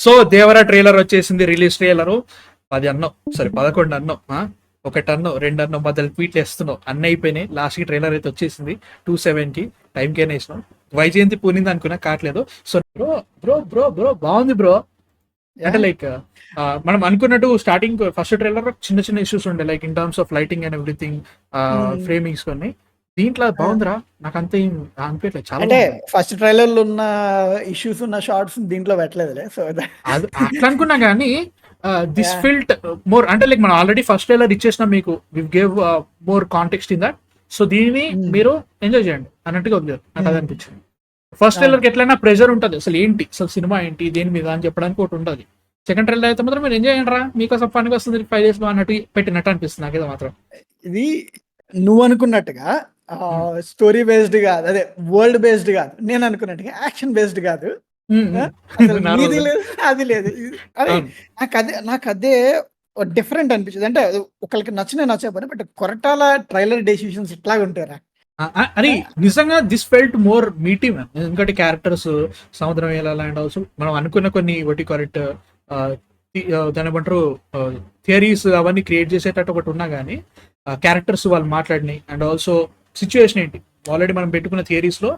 So Devara trailer వచ్చేసింది, release trailer. 10 అన్నావు, సరే 11 అన్నావు, 1 అన్నావు, 2 అన్నావు, మధ్యలో ట్వీట్లు వేస్తున్నావు, అన్నీ అయిపోయినాయి. లాస్ట్ కి ట్రైలర్ అయితే వచ్చేసింది 2/7 టైంకి వేసినావు. వైజయంతి పూనింది అనుకున్నా, కావట్లేదు. So bro bro bro bro బాగుంది బ్రో. అంటే లైక్ మనం అనుకున్నట్టు స్టార్టింగ్ ఫస్ట్ ట్రైలర్ చిన్న చిన్న ఇష్యూస్ ఉండే, like in terms of lighting and everything, framings కొన్ని. దీంట్లో బాగుందిరా, నాకు అంత ఏం అనిపించలేదు. చాలా అంటే ఫస్ట్ ట్రైలర్ లో ఉన్న ఇష్యూస్ ఉన్న షార్ట్స్ దీంట్లో పెట్టలేదులే. సో అది అట్లా అనుకున్నా కానీ దిస్ ఫిల్ట్ మోర్, అంటే లైక్ మనం ఆల్రెడీ ఫస్ట్ ట్రైలర్ ఇచ్చేసినాం మీకు, we gave more context in that. So దీన్ని మీరు ఎంజాయ్ చేయండి అన్నట్టుగా ఉంది, నాకు అది అనిపించింది. ఫస్ట్ ట్రైలర్ కి ఎట్లయినా ప్రెజర్ ఉంటుంది, అసలు ఏంటి అసలు సినిమా ఏంటి దేని మీద అని చెప్పడానికి ఒకటి ఉంటుంది. సెకండ్ ట్రైలర్ అయితే మాత్రం మీరు ఎంజాయ్ చేయండి రా, మీకోసం పనికి వస్తుంది 5 days లో అన్నట్టు పెట్టినట్టు అనిపిస్తుంది నాకు ఇది మాత్రం. ఇది నువ్వు అనుకున్నట్టుగా స్టోరీ బేస్డ్ కాదు, అదే వరల్డ్ బేస్డ్ కాదు. నేను అనుకున్నట్టుగా యాక్షన్ బేస్డ్ కాదు. ఇది లేదు, అది లేదు. అదే నాకు అదే డిఫరెంట్ అనిపించింది. అంటే ఒకరికి నచ్చకపోయినా, బట్ కొరటాల ట్రైలర్ డెసిషన్స్ ఇట్లాగా ఉంటారా అని నిజంగా this felt more Meitei man. ఎందుకంటే క్యారెక్టర్స్ సముద్రం వెళ్ళాలి అండ్ ఆల్సో మనం అనుకున్న కొన్ని కరెక్ట్ దాని ఏమంటారు థియరీస్ అవన్నీ క్రియేట్ చేసేటట్టు ఒకటి ఉన్నా కానీ క్యారెక్టర్స్ వాళ్ళు మాట్లాడినాయి అండ్ ఆల్సో సిచ్యువేషన్ ఏంటి, ఆల్రెడీ మనం పెట్టుకున్న థియరీస్ లో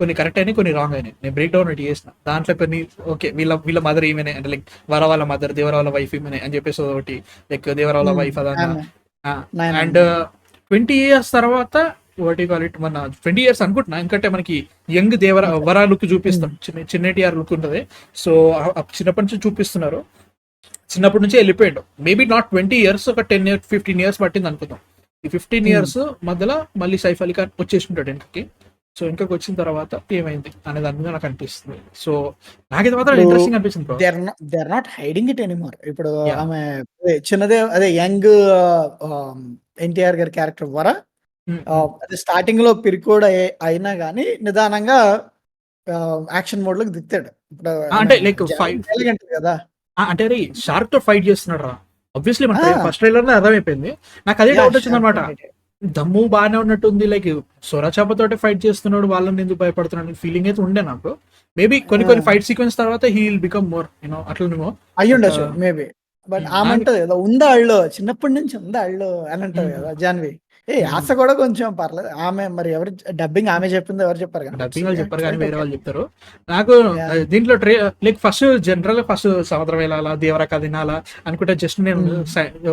కొన్ని కరెక్ట్ అయినాయి, కొన్ని రాంగ్ అయినాయి. నేను బ్రేక్ డౌన్ చేసిన దాంట్లో కొన్ని ఓకే వీళ్ళ మదర్ ఈమెనే, అంటే లైక్ వాళ్ళ మదర్ దేవర వాళ్ళ వైఫ్ ఈమెనే అని చెప్పేసి ఒకటి, లైక్ దేవర వాళ్ళ వైఫ్ అదన్నా. అండ్ 20 years తర్వాత మన 20 years అనుకుంటున్నా, ఎందుకంటే మనకి యంగ్ వరా లుక్ చూపిస్తాం, చిన్న టీఆర్ లుక్ ఉంటుంది. సో చిన్నప్పటి నుంచి చూపిస్తున్నారు, చిన్నప్పటి నుంచి వెళ్ళిపోయాడు. మేబీ నాట్ 20 years, ఒక 10 years 15 years పట్టింది అనుకుందాం. ఈ 15 years మధ్యలో మళ్ళీ సైఫ్ అలీ ఖాన్ వచ్చేసింటాడు వెనకకి. సో ఇంకొక వచ్చిన తర్వాత ఏమైంది అనే దాని మీద నాకు అనిపిస్తుంది. సో నాకైతే మాత్రం ఇంట్రెస్టింగ్ అనిపిస్తుంది. They are not hiding it anymore. ఇప్పుడు ఆమె చిన్నదే, అదే యంగ్ ఎన్టీఆర్ గారి క్యారెక్టర్ వరా అదే స్టార్టింగ్ లో పిరికోడ్ అయినా గానీ నిదానంగా యాక్షన్ మోడ్ లోకి దిగుతాడు. ఇప్పుడు అంటే లైక్ కదా, అంటే అరే షార్క్ తో ఫైట్ చేస్తున్నాడు రా, ఆబ్వియస్లీ మన ఫస్ట్ ట్రైలర్ లో అర్థమైపోయింది. నాకు అదే డౌట్ వచ్చింది అనమాట, దమ్ము బాగానే ఉన్నట్టుంది, లైక్ సొరచాపతోటి ఫైట్ చేస్తున్నాడు, వాళ్ళని ఎందుకు భయపడుతున్నాడు ఫీలింగ్ అయితే ఉండే నాకు. మేబీ కొన్ని ఫైట్ సీక్వెన్స్ తర్వాత హీ విల్ బికమ్ మోర్ అట్లనేమో అయ్యుండొచ్చు మేబీ. బట్ ఆమె అంటది కదా, ఉందా అళ్ళు చిన్నప్పటి నుంచి ఉందా అళ్ళు అని అంటది కదా జాన్వి. ఆశ కూడా కొంచెం పర్లేదు. ఆమె మరి ఎవరు డబ్బింగ్ ఆమె చెప్పింది, ఎవరు చెప్పారు? డబ్బింగ్ వాళ్ళు చెప్పారు కానీ వేరే వాళ్ళు చెప్తారు. నాకు దీంట్లో లైక్ ఫస్ట్ సముద్రం వెళ్ళాలా దేవరా కథ వినాలా అనుకుంటే జస్ట్ నేను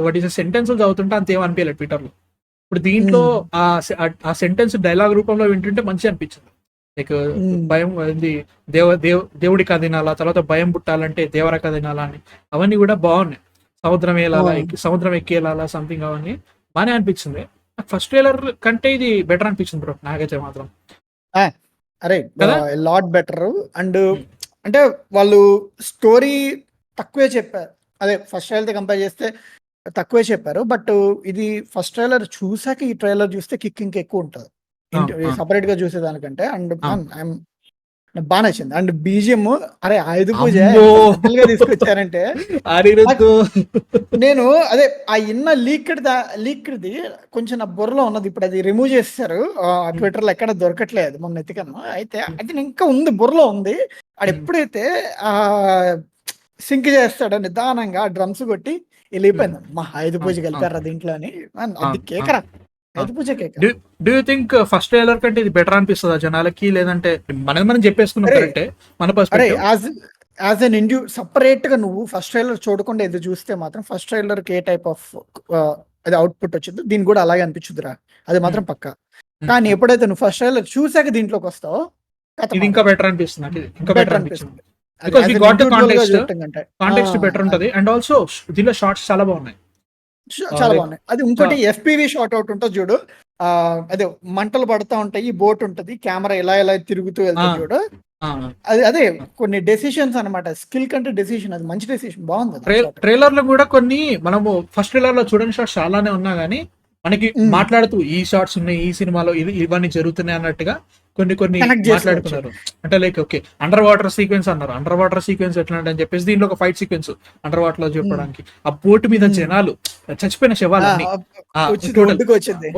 వాటి సెంటెన్స్ చదువుతుంటే అంతేం అనిపించలేదు ట్విట్టర్ లో. ఇప్పుడు దీంట్లో ఆ సెంటెన్స్ డైలాగ్ రూపంలో వింటుంటే మంచిగా అనిపించింది. లైక్ భయం దేవుడి కథ వినాలా, తర్వాత భయం పుట్టాలంటే దేవరా కథ వినాలా అని, అవన్నీ కూడా బాగున్నాయి. సముద్రం వెళ్ళాలా, సముద్రం ఎక్కి వెళ్ళాలా సంథింగ్, అవన్నీ బాగానే అనిపించింది. ఫస్ట్ ట్రైలర్ కంటే ఇది బెటర్ అనిపించింది బ్రో నాకైతే మాత్రం. అరే లాట్ బెటర్. అండ్ అంటే వాళ్ళు స్టోరీ తక్కువే చెప్పారు, అదే ఫస్ట్ ట్రైలర్ తో కంపేర్ చేస్తే తక్కువే చెప్పారు. బట్ ఇది ఫస్ట్ ట్రైలర్ చూసాక ఈ ట్రైలర్ చూస్తే కిక్ ఇంకా ఎక్కువ ఉంటుంది సపరేట్ గా చూసేదానికంటే. అండ్ నాకు బాగా నచ్చింది. అండ్ బీజిఎం, అరే ఆయుధ పూజ గా తీసుకొచ్చారంటే నేను అదే ఆ ఇన్న లీక్డ్ది కొంచెం నా బుర్రలో ఉన్నది. ఇప్పుడు అది రిమూవ్ చేస్తారు ట్విట్టర్ లో, ఎక్కడ దొరకట్లేదు, మొన్న ఎత్తికను. అయితే అది ఇంకా ఉంది, బుర్రలో ఉంది. అది ఎప్పుడైతే సింక్ చేస్తాడో నిదానంగా డ్రమ్స్ కొట్టి వెళ్ళిపోయింది, మా ఆయుధ పూజ కలిపారా దీంట్లో అని. అది కేకరా do you think first trailer కంటే ఇది బెటర్ అనిపిస్తుందా జనాలకి, లేదంటే మనం చెప్పేసుకున్నాం కరెక్టే మన పర్స్పెక్టివ్? యాజ్ ఎన్ ఇండియూ సపరేట్ గా నువ్వు ఫస్ట్ ట్రైలర్ చూడకుండా ఇది చూస్తే మాత్రం ఫస్ట్ ట్రైలర్ కి ఏ టైప్ ఆఫ్ అది అవుట్పుట్ వచ్చిందో దీనికి కూడా అలాగే అనిపించుద్దిరా, అది మాత్రం పక్కా. కానీ ఎప్పుడైతే నువ్వు ఫస్ట్ ట్రైలర్ చూసాక దీంట్లోకి వస్తావో ఇది ఇంకా బెటర్ అనిపిస్తుంది, ఇంకా బెటర్ అనిపిస్తుంది. కాంటెక్స్ట్ బెటర్ ఉంటది. అండ్ ఆల్సో దీనిలో షార్ట్స్ చాలా బాగున్నాయి, చాలా బాగున్నాయి. అది ఇంకోటి ఎఫ్పివి షార్ట్ అవుట్ ఉంటుంది చూడు, అదే మంటలు పడతా ఉంటాయి, బోట్ ఉంటది, కెమెరా ఇలా తిరుగుతూ వెళ్తుంది చూడు, అదే కొన్ని డెసిషన్స్ అనమాట. స్కిల్ కంటే డెసిషన్, అది మంచి డెసిషన్, బాగుంది. ట్రైలర్ లో కూడా కొన్ని మనము ఫస్ట్ ట్రైలర్ లో చూడని షార్ట్స్ చాలానే ఉన్నా గానీ మనకి మాట్లాడుతూ ఈ షార్ట్స్ ఉన్నాయి ఈ సినిమాలో, ఇవన్నీ జరుగుతున్నాయి అన్నట్టుగా కొన్ని మాట్లాడుతున్నారు. అంటే like okay under water sequence అన్నారు, అండర్ వాటర్ సీక్వెన్స్ ఎట్లా అని చెప్పేసి దీంట్లో ఒక ఫైట్ సీక్వెన్స్ అండర్ వాటర్ లో చెప్పడానికి, ఆ బోట్ మీద జనాలు చచ్చిపోయిన శవాలన్నీ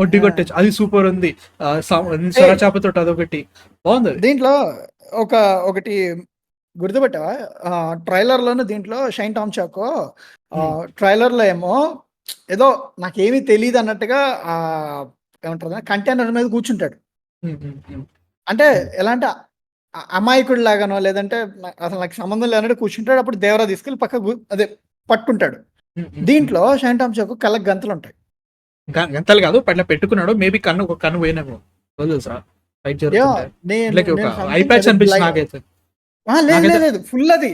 ఒడ్డు కొట్టచ్చు, అది సూపర్ ఉంది. సొరచాపతో అదొకటి బాగుంది. దీంట్లో ఒకటి గుర్తుపెట్టావా? ట్రైలర్‌లోను దీంట్లో 'షైన్ టామ్ చాకో' హ్మ్. ట్రైలర్‌లో ఏమో ఏదో నాకేమీ తెలీదన్నట్టుగా ఏమంటారు కంటైనర్ మీద కూర్చుంటాడు. హ్మ్. హ్మ్. హ్మ్. అంటే హ్మ్. ఎలా అంటే అమాయకుడిలాగానో లేదంటే అసలు నాకు సంబంధం లేనట్టు కూర్చుంటాడు. అప్పుడు దేవరా తీసుకెళ్ళి పక్కకు అదే పట్టుకుంటాడు. హ్మ్. హ్మ్. హ్మ్. దీంట్లో 'షైన్ టామ్ చాకో' కళ్ళకి గంతలుంటాయి. గంతలు కాదు అట్లా పెట్టుకున్నాడు. మేబీ ఒక కన్ను పోయినేమో. తెలుసా? Fight yeah! జరుగుతుంటే. నేను ఇట్లకి ఒక నేను ఐ సంథింగ్ ప్యాచ్ అది అనిపించింది నాకైతే. లేదు నాకైతే లేదు లేదు. ఫుల్ అది.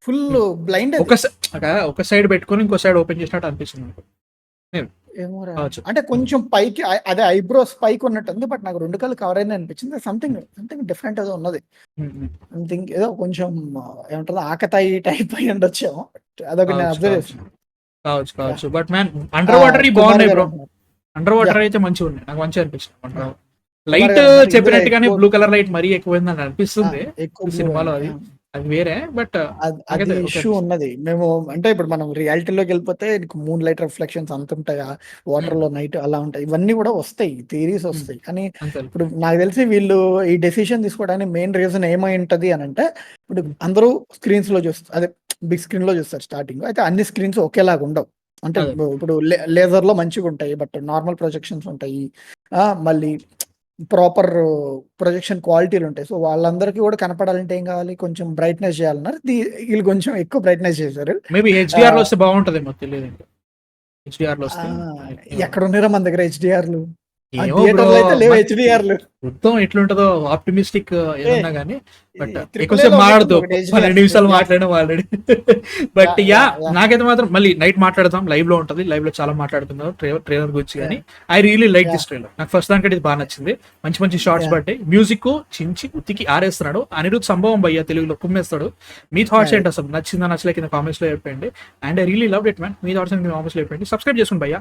ఫుల్ హ్మ్. బ్లైండ్ అది. ఒక సై ఒక సైడ్ పెట్టుకొని ఇంకో సైడ్ ఓపెన్ చేసినట్టు అనిపిస్తుంది నాకు. మేబీ ఏమోరా! కావచ్చు. అంటే హ్మ్. కొంచెం పైకి అదే ఐబ్రోస్ పైకున్నట్టుంది. బట్ నాకు 2 కళ్ళు కవర్ అయినాయి అనిపించింది. సంథింగ్ డిఫరెంట్ ఏదో ఉన్నది. హ్మ్. హ్మ్. సంథింగ్ ఏదో కొంచెం ఏమంటారు ఆకతాయి టైప్ అయి ఉండొచ్చేమో. అదొకటి నేను కావచ్చు. అబ్జర్వ్ కావచ్చు. చేస్తున్నా. కావచ్చు. యాహ్! కావచ్చు. బట్ మ్యాన్ అండర్ వాటర్‌యి కుమార్ బాగున్నాయి గారు బ్రో. అంటున్నారు. Under water yeah! అయితే మంచిగున్నాయి. నాకు మంచిగా అనిపించింది under yeah! Water. Kumar light గారు అంటున్నారు ఇందులో చెప్పినట్టుగానే ఎక్కువ బ్లూ కలర్ లైట్ మరీ ఎక్కువైందని ఆ! అనిపిస్తుంది. ఎక్కువ ఈ బ్లూ సినిమాలో అయింది. అది. యాహ్! అది వేరే. బట్ అది నాకైతే ఓకే ఇష్యూ అనిపిస్తుంది. ఉన్నది. మేము అంటే ఇప్పుడు మనం రియాలిటీలోకెళ్ళిపోతే నీకు మూన్ లైట్ రిఫ్లెక్షన్స్ అంతుంటాయా? హ్మ్. వాటర్‌లో నైట్ అలా ఉంటాయి. ఇవన్నీ గూడా వస్తాయి. థియరీస్ హ్మ్. వస్తాయి. కానీ అంతేలే. ఇప్పుడు నాకు తెలిసి వీళ్ళు ఈ డెసిషన్ తీసుకోవడానికి మెయిన్ రీజన్ ఏమై ఉంటది అనంటే, ఇప్పుడు హ్మ్. అందరూ స్క్రీన్స్‌లో అదే బిగ్ స్క్రీన్‌లో చూస్తారు స్టార్టింగ్‌లో. అయితే అన్ని స్క్రీన్స్ ఒకేలాగా ఉండవు. అంటే అదే. ఇప్పుడు లేజర్‌లో మంచిగుంటాయి. బట్ నార్మల్ ప్రొజెక్షన్స్ ఉంటాయి. మళ్ళీ ప్రాపర్ ప్రొజెక్షన్ క్వాలిటీలుంటాయి. సో, వాళ్ళందరికీ గూడా కనపడాలంటే ఏం గావాలి? కొంచెం బ్రైట్‌నెస్ జేయాలన్నారు. ఈళ్ళు కొంచెం ఎక్కువ బ్రైట్‌నెస్ జేశారు. మేబీ హెచ్‌డీఆర్‌లో ఆహ్, వస్తే బాగుంటదేమో తెలియదింక. హెచ్‌డీఆర్‌లో వస్తే ఎవరు ఎక్కడున్నాయిరా మన దగ్గర హెచ్‌డీఆర్‌లు? ఏమో బ్రో. థియేటర్‌లో అయితే లేవు మరి హెచ్‌డీఆర్‌లు. చూద్దాం ఎట్లుంటదో ఆప్టిమిస్టిక్ ఏ ఏదున్నా గానీ. ఈ బట్ ట్రిపుల్ ఎక్కువసేపు ఏలో ఉన్నట్టుంది మాట్లాడొద్దు. ఒకటి 12 హెచ్‌డీఆర్. నిమిషాలు యాహ్! మాట్లాడినాం already. But yeah! Yeah! Yeah! నాకైతే మాత్రం మళ్ళీ నైట్ మాట్లాడదాం. లైవ్‌లో ఉంటది. లైవ్‌లో చాలా మాట్లాడుతున్నారు ట్రైలర్ గురించి గానీ. Yeah! I really like yeah! This trailer. నాకు ఫస్ట్ దానికంటే ఇది బా నచ్చింది. మంచి మంచి షార్ట్స్ యాహ్! పడ్డాయి. మ్యూజిక్ చించి ఉతికి ఆరేస్తున్నాడు. అనిరుద్ సంభవం భయ్య తెలుగులో కుమ్మేస్తాడు. మీ థాట్స్ యాహ్! ఏంటి అసలు? నచ్చిందా నచ్చలే కింద కామెంట్స్‌లో చెప్పండి. And I really loved it man. Me thoughts ఏంటి మీ కామెంట్స్‌లో చెప్పండి. సబ్స్క్రైబ్ చేసుకోండి భయ్య.